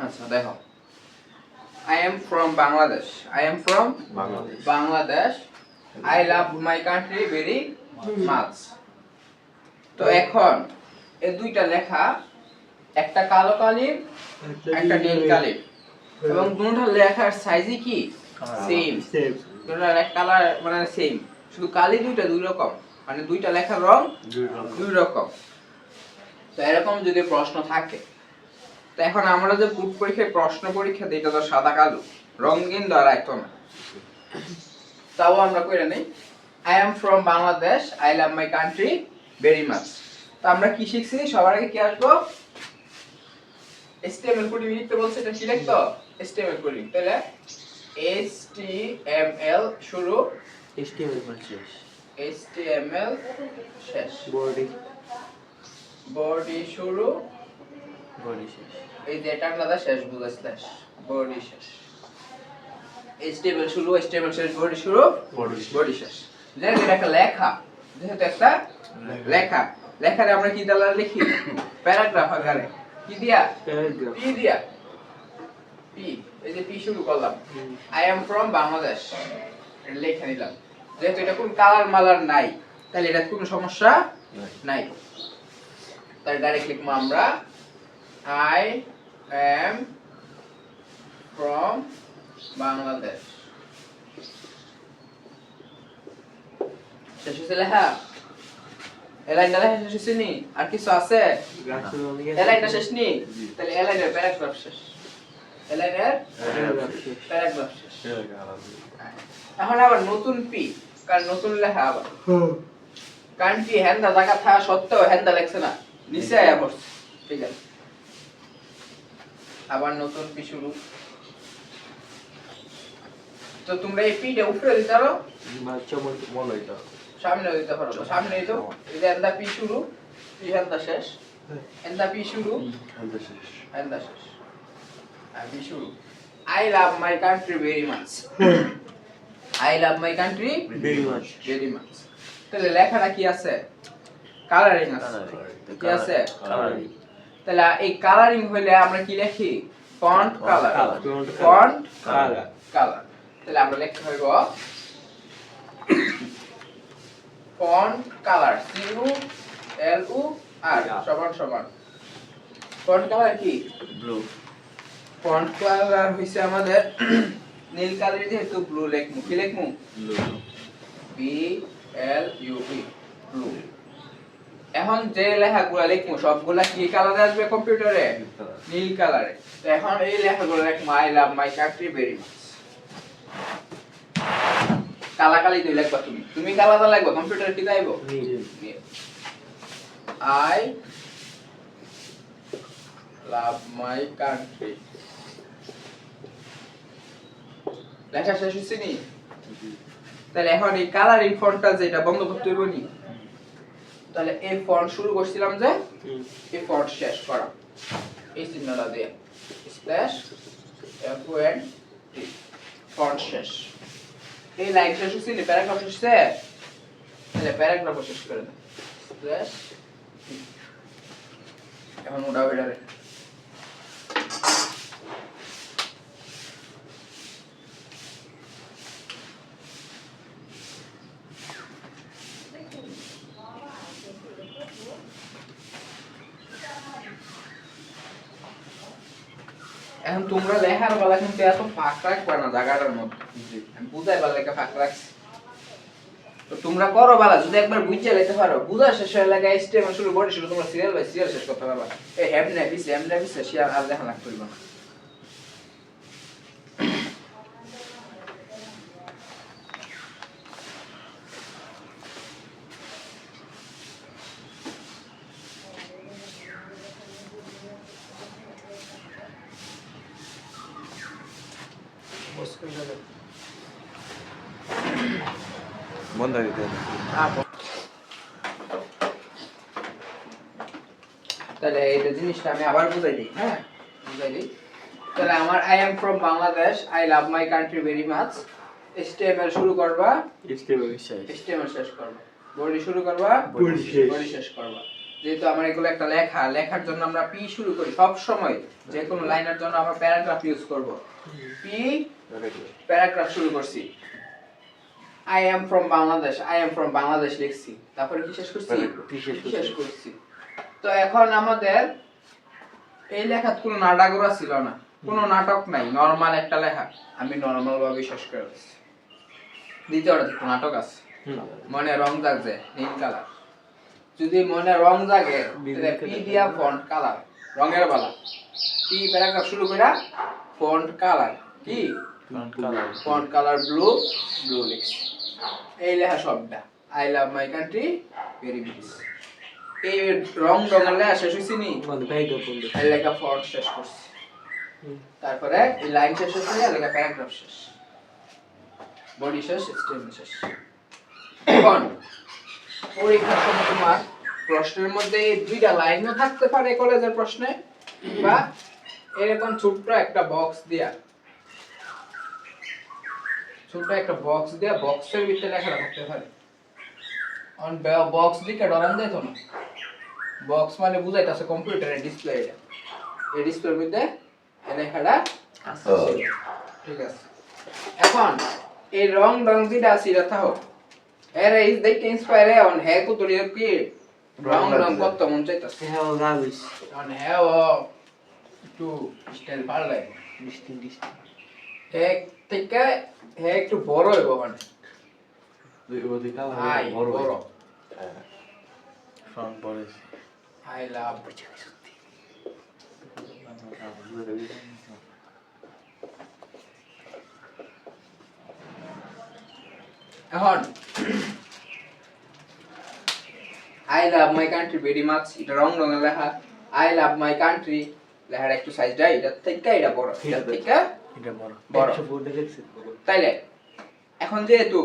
আচ্ছা দেখো, I am from Bangladesh. I am from Bangladesh. I love my country very much. তো এখন এই দুইটা লেখা, একটা কালো কালির একটা নীল কালির, এবং দুটোর লেখার সাইজই কি সেম, দুটোর এক কালার মানে সেম, শুধু কালি দুইটা দুই রকম, মানে দুইটা লেখার রং দুই রকম। তো এরকম যদি প্রশ্ন থাকে, তো এখন আমরা যে গ্রুপ পরীক্ষায় প্রশ্ন পরীক্ষা দিই, এটা তো সাদা কালো রঙিন দ্বারা একদম না, তাও আমরা কইরা নেই I am from Bangladesh, I love my country very much. তো আমরা কি শিখছি, সবার আগে কি আসবো, HTML কোড লিখতে বলছে, এটা কি লিখতো HTML কোড লিখতে, তাহলে HTML শুরু, HTML শেষ, HTML শেষ, বডি শুরু, বডি শেষ, এই যে এটা আলাদা শেষ বুঝা স্ল্যাশ, বডি শেষ, HTML শুরু, HTML শেষ, বডি শুরু, বডি শেষ। যেহেতু এটা একটা লেখা, যেহেতু একটা লেখা, লেখারে আমরা কি দ্বারা লিখি, প্যারাগ্রাফ আকারে, কি দিয়া, পি দিয়া, পি, এই যে পি শুরু করলাম, I am from Bangladesh, এটা লেখা নিলাম। যেহেতু এটা কোন কালার মালার নাই, তাহলে এটা কোনো সমস্যা নাই, তাহলে ডাইরেক্ট লিখবো আমরা I am from Bangladesh। শেষ হয়েছে লেখা, এলাইনটা লেখা শেষ হয়েছে নি, আর কিছু আছে, এলাইনটা শেষ নি, তাহলে এলাইনের প্যারাগ্রাফ শেষ, এলাইনের প্যারাগ্রাফ শেষ। এখন আবার নতুন পি, কারণ নতুন লেখা আবার, কারণ কি হ্যান্ডা জায়গা থাকা সত্ত্বেও হ্যান্ডা লেখছে না, নিচে আয়া পড়ছে, ঠিক আছে, আবার নতুন পি শুরু। তো তোমরা এই পিটা উপরে দিতে পারো, সামনে দিতে পারো, সামনে দিতো, এই যে হ্যান্ডা পি শুরু, পি হ্যান্ডা শেষ, হ্যান্ডা পি শুরু, হ্যান্ডা শেষ, আর পি শুরু। I love my country very much. I love my country very much. তাহলে লেখাটা কি আছে, কালারিং আছে, কি আছে, তাহলে এই কালারিং হইলে আমরা কি লিখি, ফন্ট কালার, ফন্ট কালার। তাহলে আমরা লিখতে হইব ফন্ট কালার, CULUR সমান সমান, ফন্ট কালার কি ব্লু, ফন্ট কালার হইছে আমাদের নীল কালার, যেহেতু ব্লু লিখমু, কি লিখমু BLUE, ব্লু। এখন যে লেখাগুলো লিখমু সবগুলা কি কালারে আসবে কম্পিউটারে, নীল কালারে। তো এখন এই লেখাগুলো লিখমু I love my country very much। কালাকালি দুই লিখবা, তুমি কালাটা লিখবা, কম্পিউটারে কি চাইবো I love my country, লেখা শেষ হইছে নি, তাহলে এখন এই কালারিং ফন্টটা যেটা বন্ধ করতে হইব নি, তাহলে এই ফন্ট শুরু করছিলাম যে এই ফন্ট শেষ করা, এই চিহ্নটা দিয়ে স্ল্যাশ FONT, ফন্ট শেষ, এই লাইন শেষ হইছে নি, প্যারাগ্রাফ শেষ হইছে, তাহলে প্যারাগ্রাফ শেষ করে দাও স্ল্যাশ, এখন ওটা বেটারে এখন তোমরা লেখার বেলা কিন্তু এত ফাঁক রাখবা না জায়গাটার মধ্যে, আমি বুঝাই বেলা লেখা ফাঁক রাখছি, তো তোমরা করো বেলা যদি একবার বুঝে লেখতে পারো, বুঝা শেষ হয়ে লাগে HTML শুরু বডি শুরু, তোমরা সিরিয়াল বাই সিরিয়াল শেষ করতে পারবা। এই হেমনে বিছে শেয়ার আর দেখা লাগতে হইব না। বন্ধ হয়ে গেছে, তাহলে এই জিনিসটা আমি আবার বুঝাই দিই, হ্যাঁ বুঝাই দিই। তাহলে আমার I am from Bangladesh, I love my country very much, HTML শুরু করবা, HTML শেষ করবা, বডি শুরু করবা, বডি শেষ করবা, যেহেতু আমার এগুলো একটা লেখার জন্য আমরা পি শুরু করি সব সময়, যে কোনো লাইনের জন্য আমরা প্যারাগ্রাফ ইউজ করব। পি প্যারাগ্রাফ শুরু করছি, I am from Bangladesh, I am from Bangladesh লিখছি, তারপরে কি শেষ করছি? শেষ করছি। তো এখন আমাদের এই লেখাত কোনো নাটকরা ছিল না, কোনো নাটক নাই, নরমাল একটা লেখা, আমি নরমাল ভাবে শেষ করে দিচ্ছি। দ্বিতীয়টা একটু নাটক আছে, মনে রং জাগছে নীল কালার, যদি মনে রং জাগে তাহলে পি দিয়া ফন্ট কালার রঙের বালা, পি প্যারাগ্রাফ শুরু কইরা ফন্ট কালার কি ফন্ট কালার ব্লু লিখছি। এই লেখা শব্দটা I love my country very much. এই রং লেখা শেষ হইছে নি, এই লেখা ফন্ট শেষ করছি, তারপরে এই লাইন শেষ হচ্ছে, লেখা প্যারাগ্রাফ শেষ, বডি শেষ, স্টেটমেন্ট শেষ। এখন পরীক্ষার সময় তোমার প্রশ্নের মধ্যে এই দুইটা লাইনও থাকতে পারে কলেজের প্রশ্নে, বা এরকম ছোট্ট একটা বক্স দিয়া বক্সের ভিতরে লেখা থাকতে পারে। অন বক্স দিকে ডরান যায় তো না, বক্স মানে বুঝাইতাছে কম্পিউটারের ডিসপ্লে, এটা এই ডিসপ্লের মধ্যে এই লেখাটা আছে, ঠিক আছে। এখন এই রং যেটা আছে এটা থাকো, এর ইজ দেখতে ইন্সপায়ার অন হে কো তোর কি রং কত মন চাইতাছে, হ্যাঁ গাবিস অন হে ও একটু স্টাইল পারলে হে থেকে হে একটু বড় হইব, মানে বড় ফ্রন্ট বড় আই লাভ। এখন I love my country very much, এটা রং লেখা, আই লাভ মাই কান্ট্রি লেখার একটু সাইজ দেয়, এটা থেকে এটা বড়, এটা থেকে এটা বড় তাইলে এখন যেহেতু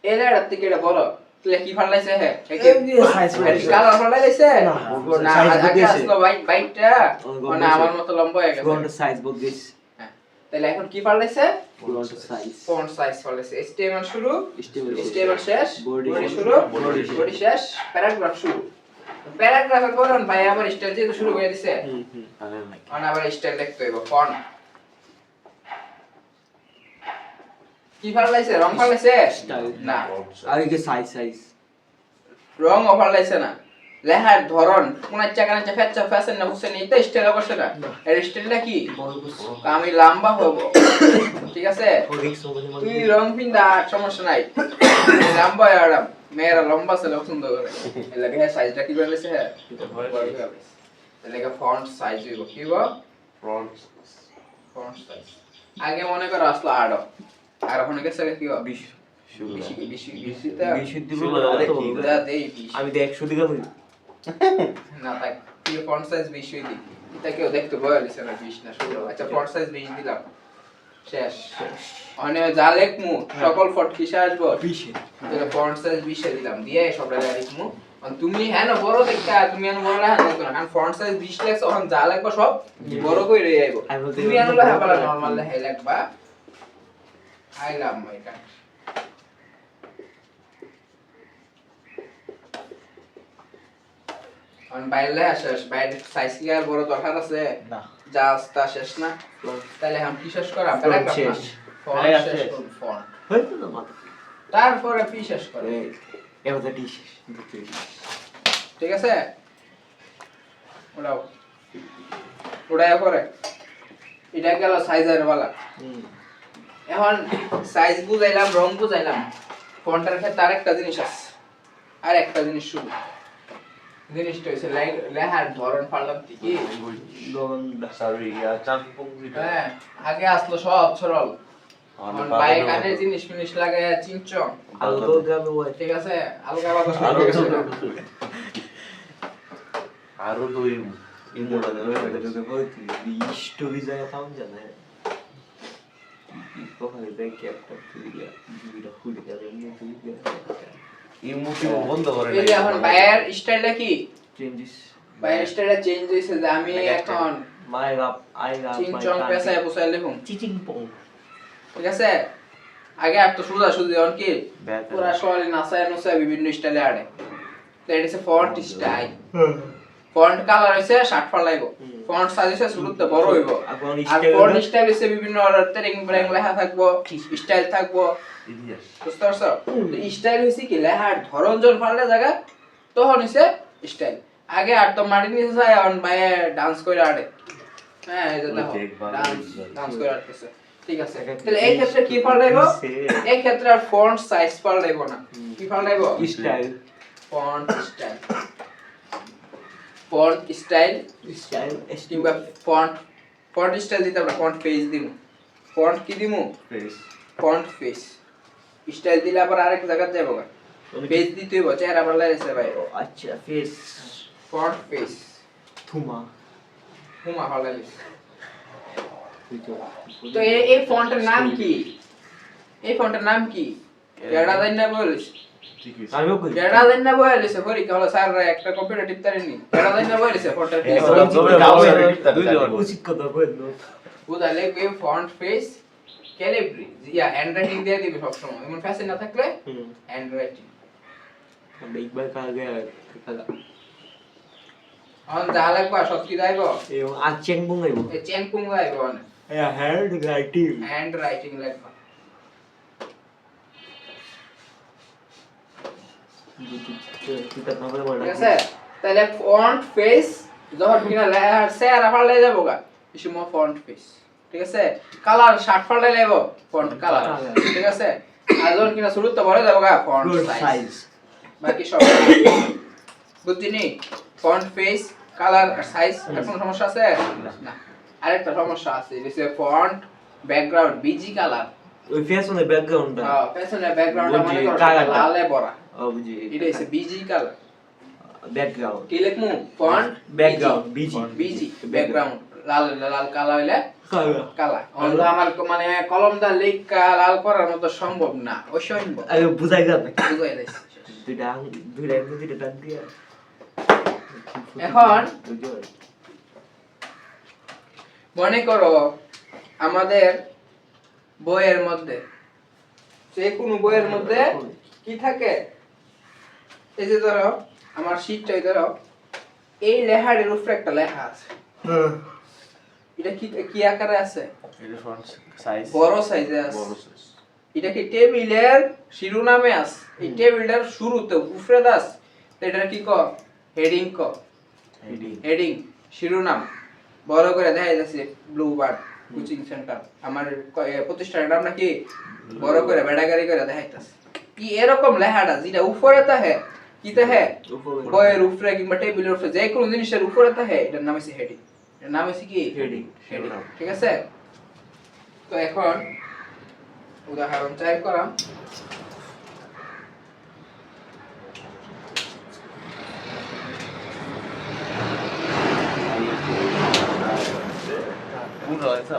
এই লেখার থেকে এটা বড়, তাহলে কি ফালাইছে? হ্যাঁ কালার ফালাইছে না, আগে আসলো বাইকটা মানে আমার মতো লম্বা হয়ে গেছে, ফন্ট সাইজ বদলিস। হ্যাঁ, তাহলে এখন কি ফালাইছে? ফন্ট সাইজ ফালাইছে। স্টেটমেন্ট শুরু, স্টেটমেন্ট স্টেটমেন্ট শেষ, বডি শুরু, বডি শেষ, প্যারাগ্রাফ শুরু। প্যারাগ্রাফের পর ভাই আবার স্টাইল দিয়ে শুরু করে দিছে, মানে আবার স্টাইল লিখতে হইব, ফন্ট কি ফালাইছে? রং ফালাইছে না, আগে সাইজ রং ফালাইছে না, লেখার ধরন কোন চাকানা ফেচ্চা ফ্যাশন না হোসেন, এটা স্টাইল করছে না, এর স্টাইলটা কি? আমি লম্বা হব, ঠিক আছে, তুই রং পিন্দা সমস্যা নাই, লম্বা আরাম, মেয়েরা লম্বা ছেলে পছন্দ করে, এর লাগে সাইজটা কি বলেছে? হ্যাঁ এর লাগে ফন্ট সাইজ হইব কি গো? ফন্ট সাইজ আগে মনে করো আসলো 8 আর ওখানে গেছে কি গো? 20 আমি তো 100 দিকে না, তাই কি ফন্ট সাইজ 20 হই দি, এটা কেউ দেখতে ভয় লাগছে না, 20 না 16। আচ্ছা ফন্ট সাইজ 20 দিলাম, শেষ। মানে যা লেখমু সকল ফন্ট কিসে আসবো? 20 এ। তাহলে ফন্ট সাইজ 20 এ দিলাম, দিয়ে সবটা লিখমু। আর তুমি হ্যাঁ না বড় দেখা, তুমি এনে বড় লেখা দেখো না, কারণ ফন্ট সাইজ 20 লেখছ, এখন যা লিখবা সব বড় কইরে আইবো। তুমি এনে লেখা পালা নরমাল লেখা লিখবা, I love my country. On বাইরে শেষ, বাইরে সাইজ কি আর বড় দরকার আছে না, জাস্ট শেষ না, তাহলে हम কি শেষ করা? প্যারাগ্রাফ শেষ, ফন্ট শেষ, ফন্ট হইতো না মাত্র, তারপরে পি শেষ করে, এবারে ডি শেষ, ঠিক আছে। ওড়াও করে এটা গেল সাইজের वाला। এখন সাইজ বুঝাইলাম, রং বুঝাইলাম, ফন্টের ক্ষেত্রে আরেকটা জিনিস আছে, আরেকটা জিনিস শুধু জিনিসটা হইছে লেখার ধরন পারলাম ঠিকই, হ্যাঁ আগে আসলো সব সরল, বাই কানে জিনিস ফিনিশ লাগায় চিনচং আলগা গাবে, ঠিক আছে, আলগা বাতাস আরো দুই ইমোডাল হয়ে গেছে, স্টোরি জায়গা পাওয়া যায় না, কোথায় দেখে একটা ভিডিও খুলে যাবে, ইমোটিভ বন্ধ করে এই যে এখন বায়ার স্টাইলটা কি চেঞ্জেস, বায়ার স্টাইলটা চেঞ্জ হইছে, যে আমি এখন মাই রাপ আই রাপ চিনচং পেছায় বসাই লিখুম চিচিং পং, ঠিক আছে। আগে আর তো সোজা সুজি, এখন কি পুরা সরি নাসায় নসায় বিভিন্ন স্টাইলে আড়ে, that is a font style font colour হইছে 60 পার লাগবো ফন্ট সাইজ হইছে শুরুতে বড় হইব আর ফন্ট স্টাইল হইছে বিভিন্ন তেরিং ব্রেং লেখা থাকবো স্টাইল থাকবো বুঝতে পারছো স্টাইল হইছে কি লেখার ধরন জন পাল্টে জায়গা তখন হইছে স্টাইল আগে আর তো মাটি নিচে যায় অন বাইরে ডান্স করে আড়ে হ্যাঁ এই যে দেখো ডান্স করে আড়তেছে ঠিক আছে তাহলে এই ক্ষেত্রে কি পাল্টাইবো এই ক্ষেত্রে আর ফন্ট সাইজ পাল্টাইবো না কি পাল্টাইবো style font style font style কিংবা ফন্ট স্টাইল দিতে আমরা ফন্ট পেজ দিমু ফন্ট কি দিমু ফন্ট পেজ স্টাইল দিলে আবার আরেক জায়গায় যাবো পেজ দিতে হইব চেহারা ভালো লাগছে ভাই আচ্ছা ফেস ফন্ট পেজ থুমা ভালো লাগছে তো এই ফন্টের নাম কি এই ফন্টের নাম কি কেডা জানি না বলিস আমিও কই কেডা জানি না বলিস পরীক্ষা হলো স্যার একটা কম্পিউটার টিপতারেনি কেডা জানি না বলিস ফন্টের কি উচিত কথা বললো বুঝালে কি ফন্ট পেজ ক্যালিব্রি ইয়া হ্যান্ড রাইটিং দিয়ে দিবে সব সময় এমন ফ্যাশন না থাকলে হ্যান্ড রাইটিং একবার কাগে কাগা অন জালা কো সব কি দাইবো এই আর চেং বুঙ্গাইব এই চেন কুং দাইবো না হ্যান্ড রাইটিং লাগবে ঠিক আছে তাহলে ফন্ট পেজ যখন কিনা লেখা শেয়ার পাল্টে যাবো গা বেশি মো ফন্ট পেজ ঠিক আছে কালার 60 পাল্টে লাগবো ফন্ট কালার ঠিক আছে আর যখন কিনা শুরু তো ভরে যাবো গা ফন্ট সাইজ বাকি সব বুঝছিনি ফন্ট পেজ কালার আর সাইজ আর কোনো সমস্যা আছে না আরেকটা সমস্যা আছে এটা ফন্ট ব্যাকগ্রাউন্ড বিজি কালার ওই ফ্যাশনের ব্যাকগ্রাউন্ডটা হ্যাঁ ফ্যাশনের ব্যাকগ্রাউন্ডটা মানে করো লালে বড়া বুঝি এটা হচ্ছে বিজি কালার ব্যাকগ্রাউন্ড কি লিখমু ফন্ট ব্যাকগ্রাউন্ড বিজি ব্যাকগ্রাউন্ড লাল লাল কালা হইলে কালা কালা অন্য আমার মানে কলমটা লেখা লাল করার মতো সম্ভব না অসম্ভব আরে বুঝাই গেল বুঝাই দিছি দুইটা টান দিয়া এখন মনে করো আমাদের বইয়ের মধ্যে যে কোনো বইয়ের মধ্যে কি থাকে এই যে ধরো আমার শীটটাই ধরো এই লেখার উপরে একটা লেখা আছে এটা কি কি আকারে আছে এটা ফন্ট সাইজ বড় সাইজে আছে এটা কি টেবিলের শিরোনামে আছে এই টেবিলটার শুরুতে উপরে দাস তো এটা কি কো হেডিং কো হেডিং শিরোনাম বড় করে দেখা যাচ্ছে ব্লু বার্ড কোচিং সেন্টার আমার প্রতিষ্ঠানের নাম নাকি বড় করে বেড়াগাড়ি করে দেখাইতাছে কি এরকম লেখাটা যেটা উপরে থাকে কি থাকে বইয়ের উপরে কিংবা টেবিলের উপরে যে কোনো জিনিসের উপরে থাকে এটার নাম হচ্ছে হেডিং এর নাম হচ্ছে কি হেডিং ঠিক আছে তো এখন উদাহরণ চাই করাম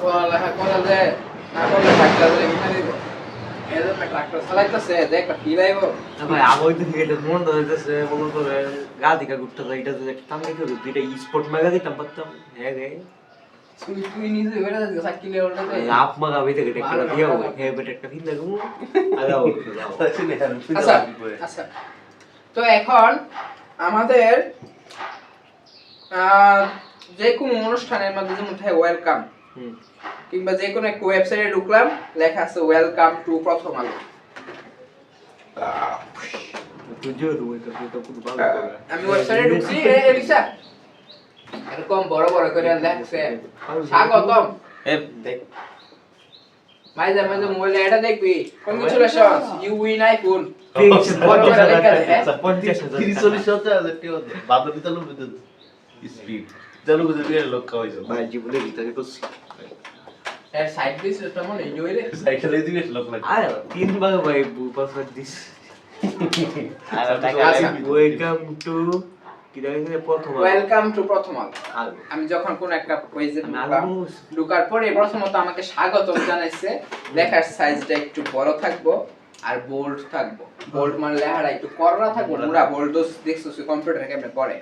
পড়ালেখা করা যায় না করলে ডাক্তার লিখে দিব এর ডাক্তার চালাইতেছে দেখ কি লাইব ভাই আগেই তো এটা মন ধরতেছে মনে করে গাদিকা করতে যায় এটা যে একটা আমি কি দুইটা স্পোর্ট ম্যাগাজিন পারতাম হ্যাঁ গে তুই নিজে বেড়া যাচ্ছে সাইকেলে ওঠাতে আপ মাগা ভিতরে একটা দিয়া হবে হ্যাঁ বেটা একটা কিন দেখো আগাও আচ্ছা আচ্ছা তো এখন আমাদের যে কোনো অনুষ্ঠানের মধ্যে যেমন থাকে ওয়েলকাম কিংবা যে কোনো একটা ওয়েবসাইটে ঢুকলাম লেখা আছে ওয়েলকাম টু প্রথম আলো আমি ওয়েবসাইটে ঢুকছি এলিসা এরকম বড় বড় করে লেখছে স্বাগতম দেখ মাঝে মাঝে মোবাইলে এটা দেখবি congratulations you win iPhone speed চালু করে দিয়ে লোক খাওয়াইছো ভাই জীবনে ভিতরে করছি এর সাইড দিস তেমন এনজয় রে সাইকেলে দিয়ে লোক লাগে আর তিন ভাগ ভাই পাসওয়ার্ড দিস আর টাকা ওয়েলকাম টু কি দেখে প্রথম ওয়েলকাম টু প্রথম আলো আমি যখন কোন একটা পেজে ঢোকার পরে প্রথমত আমাকে স্বাগতম জানাইছে লেখার সাইজটা একটু বড় থাকবো আর বোল্ড থাকবো বোল্ড মানে লেখাটা একটু কররা থাকবো পুরা বোল্ড দেখছো কম্পিউটারে কেমনে করে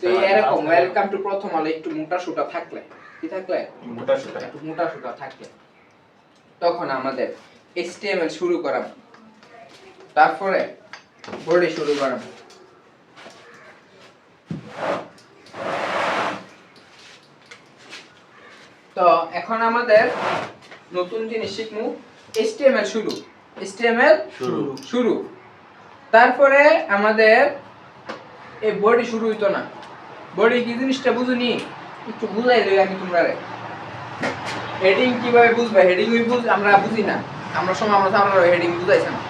তো এরকম ওয়েলকাম টু প্রথম আলো একটু মোটা সোটা থাকলে কি থাকলে মোটা সোটা একটু মোটা সোটা থাকলে তখন আমাদের HTML শুরু করা তারপরে বডি শুরু করা তো এখন আমাদের নতুন জিনিস শিখমু HTML শুরু HTML শুরু তারপরে আমাদের এই বডি শুরু হইতো না বডি কি জিনিসটা বুঝুনি একটু বুঝাই লই আমি তোমরারে হেডিং কিভাবে বুঝবে হেডিং আমরা বুঝি না আমরা হেডিং বুঝাইছে না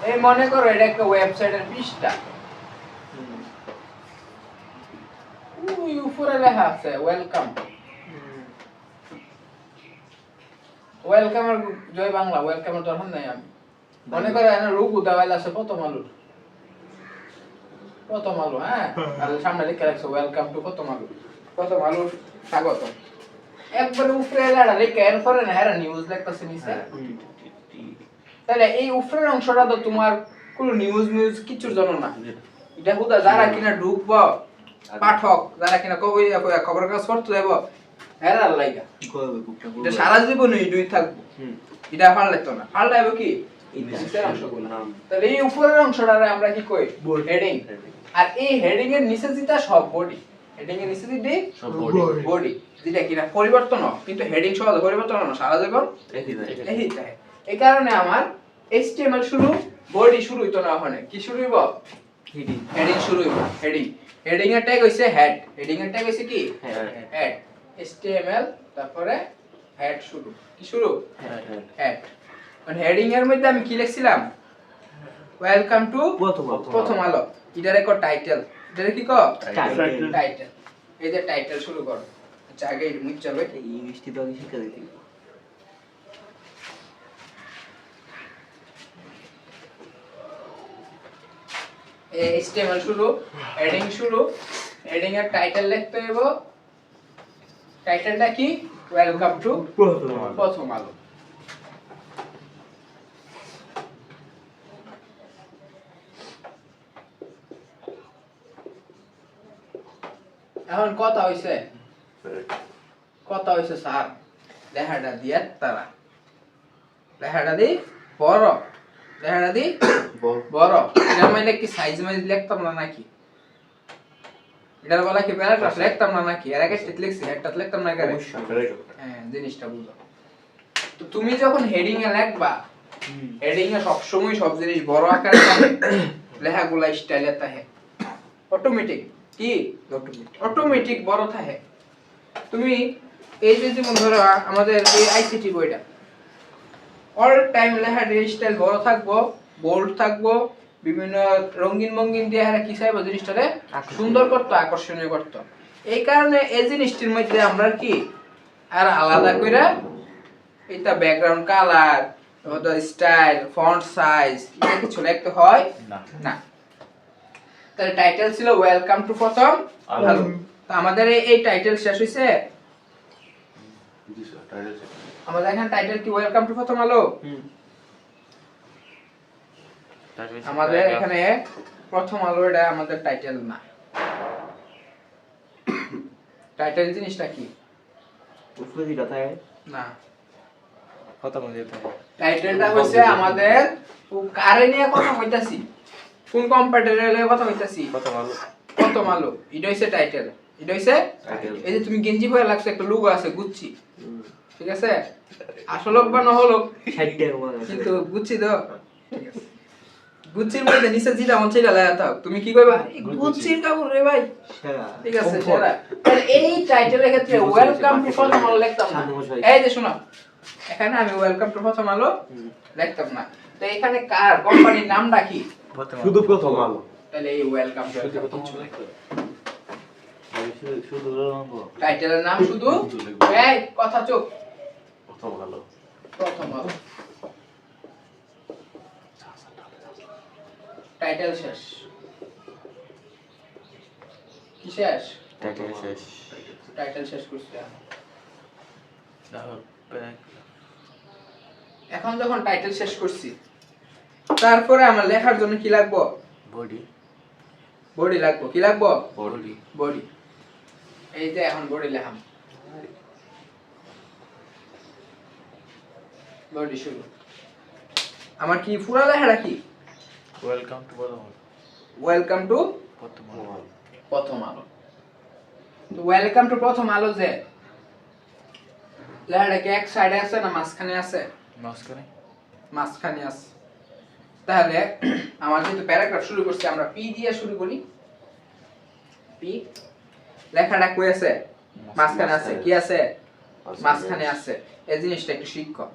এই মনে করো এটা একটা ওয়েবসাইটের পৃষ্ঠা ওই উপরে লেখা আছে ওয়েলকাম ওয়েলকাম জয় বাংলা ওয়েলকাম এর দরকার নাই আমি মনে করো এখানে রুগু দেওয়াল আছে প্রথম আলু হ্যাঁ আর সামনে লিখে রাখছে ওয়েলকাম টু প্রথম আলু স্বাগত একবারে উপরে লেখা লিখে এরপরে না হ্যাঁ নিউজ লেখতেছে নিচে তাহলে এই উপরের অংশটা তো তোমার কোনো নিউজ কিছুর জন্য না এটা হুদা যারা কিনা ঢুকবো পাঠক যারা কিনা খবর কাগজ পড়তে যাব হেরার লাইগা এটা সারা জীবন এই দুই থাকবো এটা ফাল লাগতো না ফাল লাগবে কি এই নিচের অংশগুলো তাহলে এই উপরের অংশটারে আমরা কি কই হেডিং আর এই হেডিং এর নিচে যেটা সব বডি হেডিং এর নিচে যেটা সব বডি যেটা কিনা পরিবর্তন হয় কিন্তু হেডিং সহজে পরিবর্তন হয় না সারা জীবন এই থাকে এই কারণে আমার HTML শুরু বডি শুরু হইতো না ওখানে কি শুরু হইব হেডিং শুরু হইব হেডিং এর ট্যাগ হইছে হেড হেডিং এর ট্যাগ হইছে কি হেড HTML তারপরে হেড শুরু কি শুরু হেড মানে হেডিং এর মধ্যে আমি কি লিখছিলাম ওয়েলকাম টু প্রথম আলো এটারে কো টাইটেল এটারে কি কো টাইটেল এই যে টাইটেল শুরু করো আচ্ছা আগে মুখ চলবে ইংলিশটি তো আগে শিখে দিই HTML শুরু হেডিং শুরু হেডিং এর টাইটেল লিখতে হইব টাইটেলটা কি ওয়েলকাম টু প্রথম আলো এখন কথা হইছে স্যার লেখাটা দিয়ে তারা লেখাটা দি বড় লেখাটা দি বড় এটার মানে কি সাইজ লিখতাম না নাকি এটার বলা কি প্যারাগ্রাফ লিখতাম না নাকি এর আগে স্টেট লিখছি একটা লিখতাম না কেন হ্যাঁ জিনিসটা বুঝো তো তুমি যখন হেডিং এ লিখবা হেডিং এ সব সময় সব জিনিস বড় আকারে থাকে লেখাগুলা স্টাইলে থাকে অটোমেটিক কি অটোমেটিক বড় থাকে তুমি এই যে যেমন ধরো আমাদের এই আইসিটি বইটা অল টাইম লেখার স্টাইল বড় থাকবো বোল্ড থাকবো বিভিন্ন রঙিন দিয়ে এরা কি চাইবো জিনিসটারে সুন্দর করতো আকর্ষণীয় করতো এই কারণে এই জিনিসটির মধ্যে আমরা কি আর আলাদা কইরা এটা ব্যাকগ্রাউন্ড কালার ওটা স্টাইল ফন্ট সাইজ এটা কিছু লিখতে হয় না তাহলে টাইটেল ছিল ওয়েলকাম টু প্রথম আলো তো আমাদের এই টাইটেল শেষ হইছে আমাদের এখানে টাইটেল কি ওয়েলকাম টু প্রথম আলো আমাদের এখানে প্রথম আলো এটা আমাদের টাইটেল না টাইটেল জিনিসটা কি উপরে যেটা থাকে না প্রথম যেটা টাইটেলটা হইছে আমাদের কারে নিয়ে কথা কইতাছি কোন কম্পিউটারের কথা কইতাছি প্রথম আলো এটা হইছে টাইটেল এটা হইছে এই যে তুমি গেঞ্জি পরে লাগছে একটা লোগো আছে গুচ্ছি ঠিক আছে আসল বা না হলো 60 টাকা কিন্তু গুচ্ছি তো ঠিক আছে গুচ্ছির মধ্যে নিচে যেটা মন চাইলা লাগা থাক তুমি কি কইবা গুচ্ছির কাপড় রে ভাই সেরা ঠিক আছে সেরা তাহলে এই টাইটেলের ক্ষেত্রে ওয়েলকাম টু প্রথম আলো লিখতাম না এই যে শোনো এখানে আমি ওয়েলকাম টু প্রথম আলো লিখতাম না তো এখানে কার কোম্পানির নামটা কি শুধু প্রথম আলো তাহলে এই ওয়েলকাম টু প্রথম আলো শুধু টাইটেলের নাম শুধু এই কথা চুপ প্রথম আলো প্রথম আলো টাইটেল শেষ কি শেষ টাইটেল শেষ করছি এখন যখন টাইটেল শেষ করছি তারপরে আমার লেখার জন্য কি লাগবে বডি লাগবে কি লাগবে বডি এই যে এখন বডি লেখাম বডি শুরু আমার কি পুরা লেখাটা কি ওয়েলকাম টু প্রথম আলো তো ওয়েলকাম টু প্রথম আলো যে লেখাটা কি এক সাইডে আছে না মাঝখানে আছে? মাঝখানে আছে। তাহলে আমার যেহেতু প্যারাগ্রাফ শুরু করছি, আমরা পি দিয়ে শুরু করি। পি লেখাটা কই আছে? মাঝখানে আছে। কি আছে? মাঝখানে আছে। এই জিনিসটা একটু শিখো।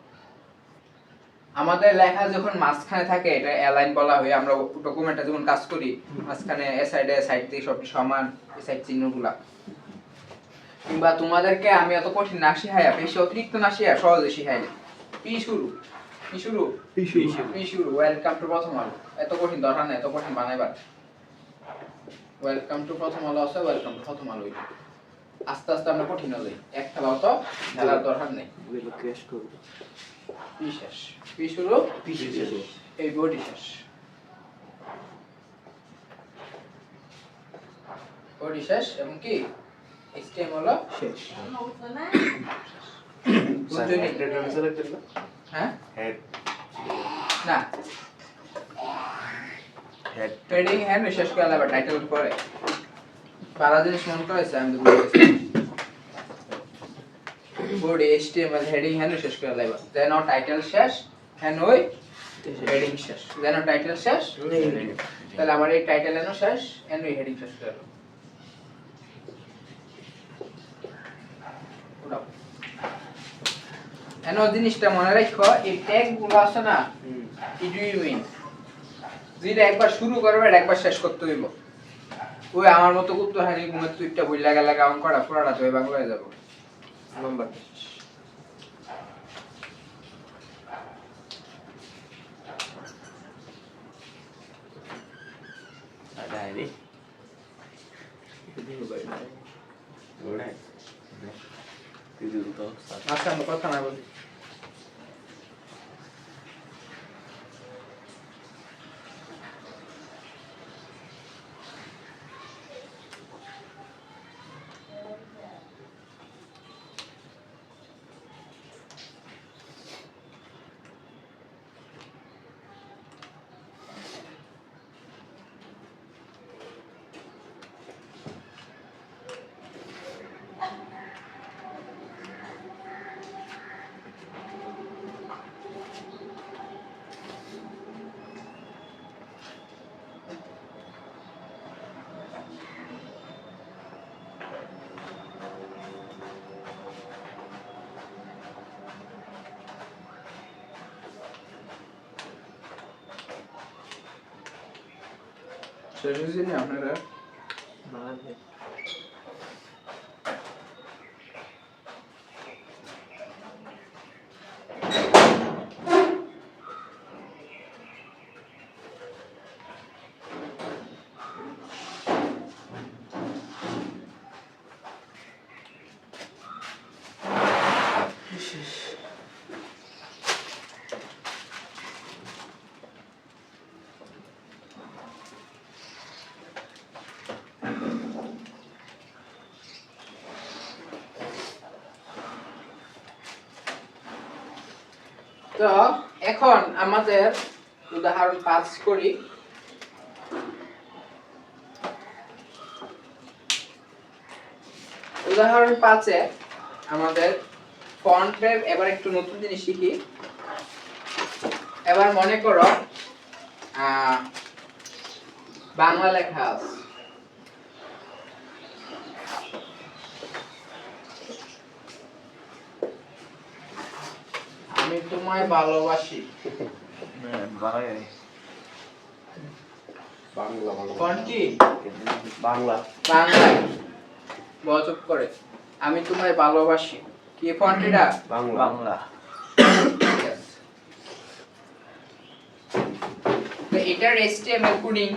আমাদের লেখা যখন মাঝখানে থাকে এটা অ্যালাইন বলা হয়। আমরা ডকুমেন্টে যখন কাজ করি মাঝখানে এ সাইডে সাইড দিয়ে সব সমান, এই সাইড চিহ্নগুলা। কিংবা তোমাদেরকে আমি এত কঠিন না শিখাইয়া, বেশি অতিরিক্ত না শিখাইয়া সহজে শিখাই। পি শুরু, পি শুরু, পি শুরু। ওয়েলকাম টু প্রথম আলো। এত কঠিন দরকার নাই, এত কঠিন বানাইবার। ওয়েলকাম টু প্রথম আলো আছে, ওয়েলকাম টু প্রথম আলো। আস্তে আস্তে আমরা কঠিন হয়ে যাই। এক খেলাও তো খেলার দরকার নেই। ওগুলো ক্র্যাশ করব। পি শেষ, পি শুরু, পি শেষ। এই বডি শেষ। বডি শেষ এবং কি স্টেম হলো শেষ। বুঝলি? হ্যাঁ না হেডিং হ্যান্ড শেষ করে আবার টাইটেল করে বারা জিনিস মন করেছে আমি তো বুঝেছি। বডি HTML হেডিং হ্যান্ড শেষ করে লাইবা দেন টাইটেল শেষ হ্যান্ড ওই হেডিং শেষ দেন টাইটেল শেষ তাহলে আমার এই টাইটেল এনো শেষ এন্ড ওই হেডিং শেষ করে দাও। এনো জিনিসটা মনে রাখো, এই ট্যাগ গুলো আছে না, কি ডু ইউ মিন, যেটা একবার শুরু করবে আর একবার শেষ করতে হইব। ওই আমার মতো উত্তর হারি ঘুমে তুইটা বই লাগা লাগা অঙ্ক করা পুরাটা তো বাংলা হয়ে যাব। নাম্বার ডায়েরি ওরে দিদি তো আচ্ছা আমি কথা না বলি। শেষ হয়েছে না আপনারা? তো এখন আমাদের উদাহরণ 5 করি। উদাহরণ 5 এ আমাদের ফন্টের এবার একটু নতুন জিনিস শিখি। এবার মনে করো বাংলা লেখা আছে, আমি তোমায় ভালোবাসি। বাংলা ফন্ট কি? বাংলা বাংলা বচক করে আমি তোমায় ভালোবাসি। কি ফন্ট এটা? বাংলা বাংলা Yes. তো এটার HTML কোডিং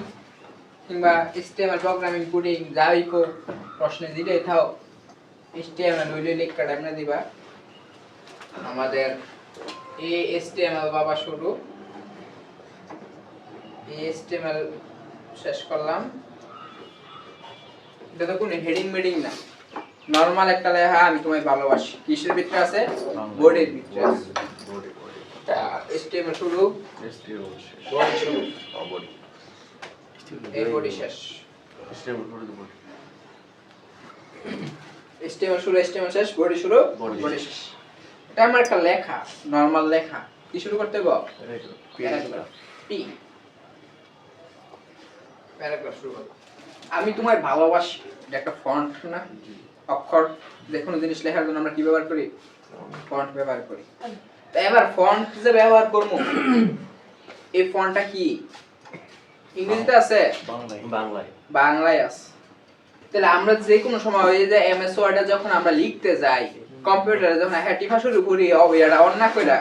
কিংবা HTML প্রোগ্রামিং কোডিং যাই কো প্রশ্নে দিলে থাও HTML ওইলে লিখটা এমনে দিবা। আমাদের এই HTML বাবা শুরু, এই HTML শেষ করলাম। এটা তো কোনো হেডিং মেডিং না, নরমাল একটা লেখা আমি তোমায় ভালোবাসি। কিসের ভিতরে আছে? বডির ভিতরে আছে। HTML শুরু, বডি শুরু, এই বডি শেষ। HTML শুরু HTML শেষ বডি শুরু Body বডি শেষ এটা আমার একটা লেখা নরমাল লেখা কি শুরু করতে হবে প্যারাগ্রাফ পি প্যারাগ্রাফ শুরু করব আমি তোমায় ভালোবাসি এটা একটা ফন্ট না অক্ষর যে কোনো জিনিস লেখার জন্য আমরা কি ব্যবহার করি ফন্ট ব্যবহার করি তো এবার ফন্ট যে ব্যবহার করব এই ফন্টটা কি ইংরেজিতে আছে বাংলায় বাংলায় আছে তাহলে আমরা যে কোনো সময় ওই যে এমএস ওয়ার্ডে যখন আমরা লিখতে যাই কম্পিউটারে যখন হ্যাঁ টিপা শুরু করি এটা অন না কইরা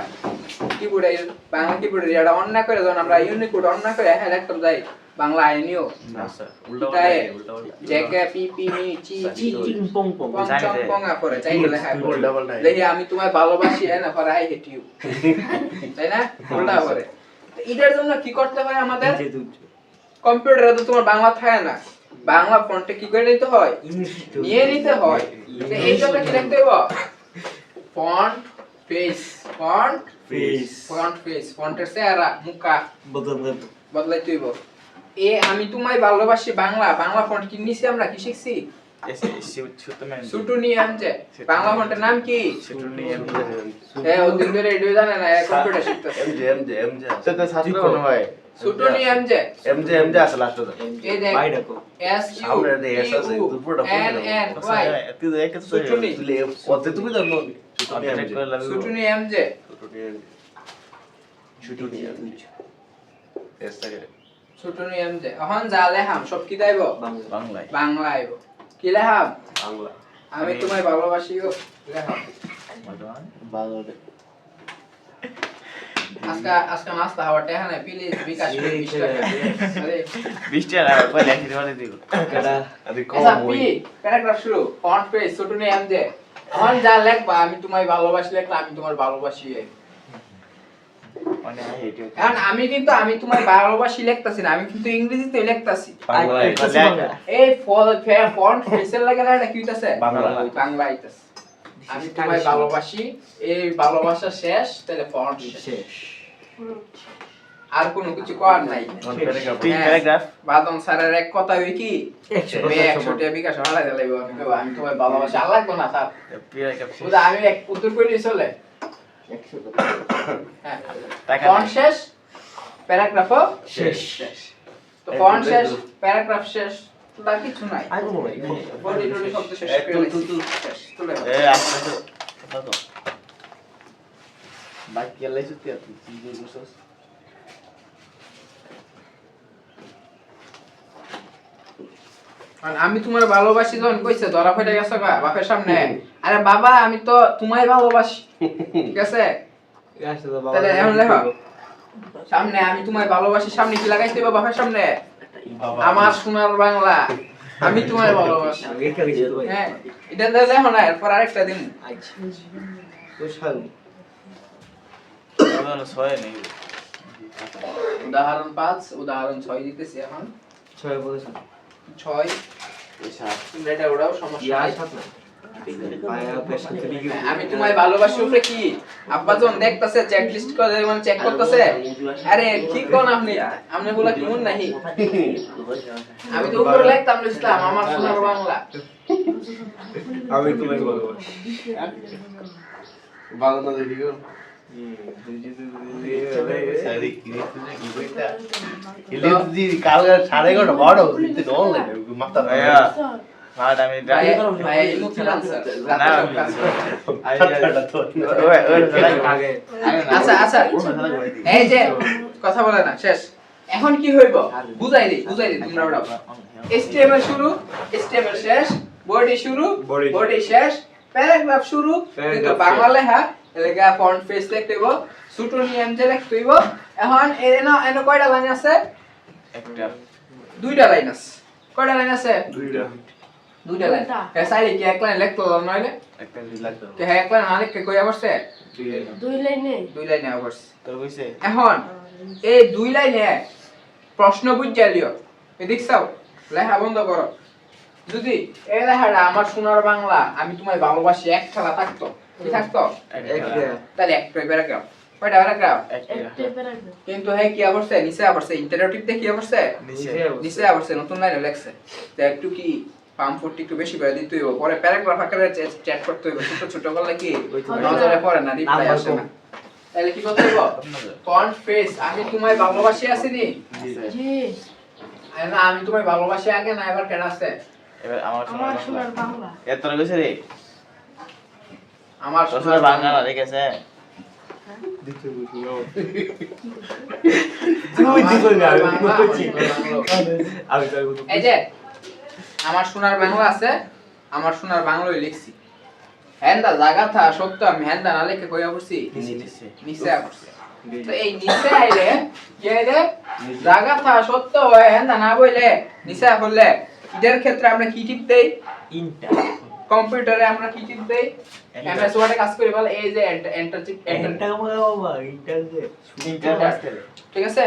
কিবোর্ডে বাংলা কিবোর্ডে এটা অন না করে যখন আমরা ইউনিকোড অন না করে হ্যাঁ লিখতে যাই বাংলা আইনিও না স্যার উল্টা জেকে পি পি মি চি চি চিং পং পং পঞ্চম পঙ্গা করে চাইলে লেখা উল্টা পাল্টা দেখি আমি তোমায় ভালোবাসি না ফর আই হেট ইউ তাই না উল্টা করে তো এটার জন্য কি করতে হয় আমাদের কম্পিউটারে তো তোমার বাংলা থাকে না বাংলা ফন্টে কি করে নিতে হয় নিয়ে নিতে হয় তো এই জন্য কি লিখতে হবে ফন্ট ফেস ফন্ট ফেস ফন্টের চেহারা মুখা বদল বদলাইতে হইব আমি তোমায় ভালোবাসি বাংলা বাংলা ফন্ট কি নিছি আমরা কি শিখছি সুটুনিয়াম যে বাংলা ফন্টের নাম কি হ্যাঁ ওদিন ধরে এডিও জানে না কম্পিউটার শিখতেছে সেটা ছাত্র কোন ভাই সুটুনিয়াম যে এমজে আছে লাস্টে এই দেখ ভাই দেখো এস ইউ আমরা দে এস আছে দুপুরটা এন এন ওয়াই তুই দেখ তো সুটুনি। তুই ওতে তুমি জানো সুটুনিয়াম যে সুটুনিয়াম যে এখন যা লেখাম সব কি দাইব বাংলায় বাংলা আইব কি লেখাম বাংলা আমি তোমায় ভালোবাসি গো লেখাম বাংলা আজকে নাস্তা হওয়ার টাকা নাই প্লিজ বিকাশ করে 20 টাকা আরে 20 টাকা পরে লেখি দিতে দিব কাটা আরে আচ্ছা পি প্যারাগ্রাফ শুরু ফন্ট পেজ সুটুনিয়াম যে এখন যা লেখবা আমি তোমায় ভালোবাসি লেখলাম আমি তোমার ভালোবাসি মানে আই হেট ইউ এখন আমি তোমায় ভালোবাসি লিখতাছি না আমি কিন্তু ইংরেজিতে লিখতাছি বাংলায় এই ফন্ট ফেসের লাগে না এটা কি হইতাছে বাংলা। বাংলা হইতাছে আমি তোমায় ভালোবাসি এই ভালোবাসা শেষ তাহলে ফন্ট শেষ শেষ আর কোনো কিছু করার নাই প্যারাগ্রাফ বাদন স্যারের এক কথা হই কি 100 100 টাকা বিকাশ হারা গেলে আমি কইবো আমি তোমায় ভালোবাসি আর লাগবে না স্যার প্যারাগ্রাফ বুঝা আমি এক উত্তর কইলি চলে 100 হ্যাঁ টাকা ফন্ট শেষ প্যারাগ্রাফ শেষ তো ফন্ট শেষ প্যারাগ্রাফ শেষ বা কিছু নাই আই বলো ভাই বডি টডি শব্দ শেষ এক করে তুল, লেখছি। তুল, তুল। শেষ, তুলে দাও। এ আসলে তো কথা তো বাকি এলাই সুতি আছে কি বুঝছস আর আমি তোমার ভালোবাসি যখন কইছে ধরা ফেটে গেছে গা বাপের সামনে আরে বাবা আমি তো তোমায় ভালোবাসি ঠিক আছে তাহলে এখন লেখো সামনে আমি তোমায় ভালোবাসি সামনে কি লাগাইতে হবে বাপের সামনে আমার সোনার বাংলা আমি তোমায় ভালোবাসি হ্যাঁ এটা লেখো না এরপর আরেকটা দিন আচ্ছা তো শাল না ছয় নেই উদাহরণ 5 উদাহরণ 6 দিতেছি এখন 6 বলেছেন 6 তোমরা এটা ওরাও সমস্যা ইয়া নাই। সাথে না পায়া পেশন থেকে হ্যাঁ, আমি তোমায় ভালোবাসি উপরে কি আব্বা যখন দেখতাছে চেক লিস্ট করে মানে চেক করতেছে আরে কি কোন আপনি বলা কি মন নাই আমি তো উপরে লিখতাম লিখতাম আমার সোনার বাংলা আমি তোমায় ভালোবাসি বাংলা দেখি গো কালকে 11:30 বড় দিতে দল লাগে মাথা আমি ভাই ভাই এই মুখ ফ্রিল্যান্সার আগে আচ্ছা আচ্ছা এই যে কথা বলে না শেষ এখন কি হইব বুঝাই দিই তোমরা ওরা HTML শুরু HTML শেষ বডি শুরু Body বডি শেষ প্যারাগ্রাফ শুরু কিন্তু Paragraph বাংলা লেখা এলাকা ফন্ট ফেস লিখতে হইব সুটুনিয়াম যে লিখতে হইব এখন এনে কয়টা লাইন আছে একটা দুইটা লাইন আছে কয়টা লাইন আছে দুইটা লাইন দুইটা। সাইলে কি এক লাইন লিখতে হলো নইলে একটা লাগতো কে এক লাইন না লিখতে কই অবশ্যই দুই লাইনে দুই লাইনে অবশ্যই তোর কইছে এখন এই দুই লাইনে প্রশ্ন বুঝা লিও এই দেখছাও লেখা বন্ধ করো যদি এই লেখাটা আমার সোনার বাংলা আমি তোমায় ভালোবাসি এক খেলা থাকতো কি থাকতো তাহলে একটা প্যারাগ্রাফ কয়টা প্যারাগ্রাফ একটা একটা প্যারাগ্রাফ কিন্তু হে কি অবস্থা নিচে অবস্থা ইন্টারেক্টিভ দেখি অবস্থা নিচে নিচে অবস্থা নতুন লাইনে লেখছে তো একটু কি পাম্প ফুটটি একটু বেশি করে দিতে হইব পরে প্যারাগ্রাফ আকারে চ্যাট করতে হইব ছোট ছোট করলে কি নজরে পড়ে না রিপ্লাই আসে না তাহলে কি করতে হইব কনফেস আমি তোমায় ভালোবাসি আছিনি জি না আমি তোমায় ভালোবাসি আগে না এবার কেন আছে এবার আমার আমার শোনার সোনার বাংলা বাংলা এত কইছে রে আমার শোনার বাংলা রেখেছে তুই দিবি না আমি বাংলা, বলছি বাংলা। আমি তো এই যে আমার সোনার বাংলা আছে আমার সোনার বাংলায় লিখছি হ্যান্দা জায়গা থা সত্য আমি হ্যান্দা না লিখে কইয়া পড়ছি নিচে পড়ছি তো এই নিচে আইলে কি আইলে জায়গা থা সত্য হয় হ্যান্দা না বইলে নিচে পড়লে এটার ক্ষেত্রে আমরা কি টিপ দেই ইন্টার কম্পিউটারে আমরা কি টিপ দেই এমএস ওয়ার্ডে কাজ করি বলে এই যে এন্টার টিপ ইন্টার বাবা ইন্টার যে ইন্টার আসতে ঠিক আছে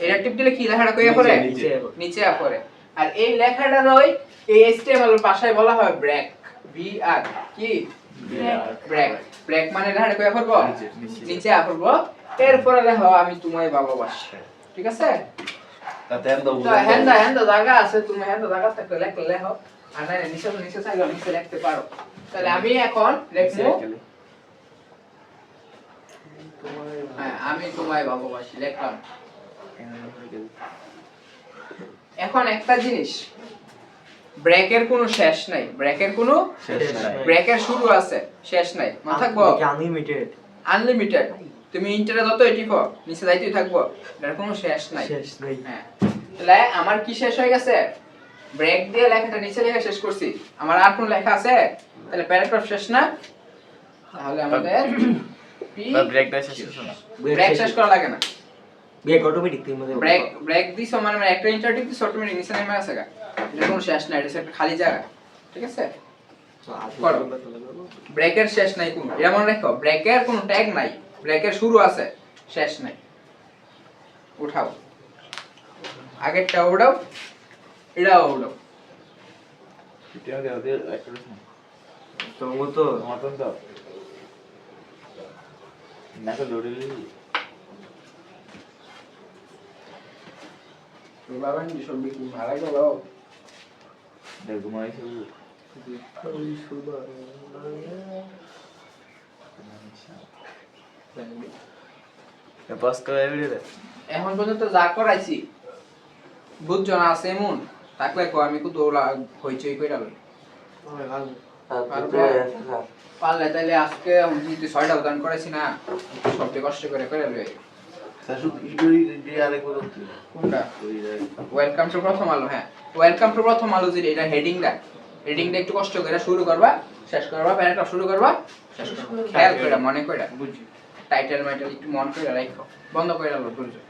এটা টিপ দিলে কি লেখাটা কইয়া পড়ে নিচে নিচে পড়ে আর এই লেখাটার ওই এই HTML এর ভাষায় বলা হয় ব্রেক BR কি ব্রেক ব্রেক মানে লেখাটা কইয়া পড়বো নিচে পড়বো এরপরে লেখো আমি তোমায় ভালোবাসি ঠিক আছে তাতে এত তো হ্যান্ডা জায়গা আছে তুমি হ্যান্ডা জায়গা থাকলে লেখো আর না নিচে চাইলে নিচে লিখতে পারো তাহলে আমি এখন লিখবো হ্যাঁ আমি তোমায় ভালোবাসি লিখলাম এখন একটা জিনিস ব্রেকের কোনো শেষ নাই ব্রেকের কোনো শেষ নাই ব্রেকের শুরু আছে শেষ নাই মনে থাকবো আনলিমিটেড আনলিমিটেড তুমি ইন্টারে যত টিপো নিচে যাইতেই থাকবো এর কোনো শেষ নাই শেষ নেই হ্যাঁ তাহলে আমার কি শেষ হয়ে গেছে ব্রেক দিয়ে লেখাটা নিচে লেখা শেষ করছি আমার আর কোন লেখা আছে তাহলে প্যারাগ্রাফ শেষ না তাহলে আমাদের ব্রেকটা শেষ করছ না ব্রেক শেষ করা লাগে না ব্রেক অটোমেটিক তুমি মধ্যে ব্রেক দিছো মানে একটা ইন্টারটিভ দিছো অটোমেটিক নিচে নেমে আসে গা এটা কোনো শেষ নাই এটা একটা খালি জায়গা ঠিক আছে করো। ব্রেকের শেষ নাই কোনো এটা মনে রাখো ব্রেকের কোনো ট্যাগ নাই ব্রেকের শুরু আছে শেষ নাই উঠাও আগেরটা উঠাও এটাও উঠাও এটা দাও দে একটা তোমার তো মতন দাও না তো দৌড়লি বাবা নি সব বিক্রি ভাড়া গেল দেখো মাই সব পাস করে ভিডিও এখন পর্যন্ত যা করাইছি বুঝছো না আছে এমন থাকলে কো আমি কত হইচই কইরা লই পারলে তাইলে আজকে আমি যদি 6টা উদান করেছি না সবচেয়ে কষ্ট করে করে লই সাসু ভিডিও দিয়ে আরে করো কোনটা ওয়েলকাম টু প্রথম আলো হ্যাঁ ওয়েলকাম টু প্রথম আলো যে এটা হেডিংটা একটু কষ্ট করে শুরু করবা শেষ করবা প্যারাগ্রাফ শুরু করবা শেষ করবা খেয়াল করে মনে করে বুঝি টাইটেল মাইটেল একটু মন করে রাখো বন্ধ করে দাও বুঝছো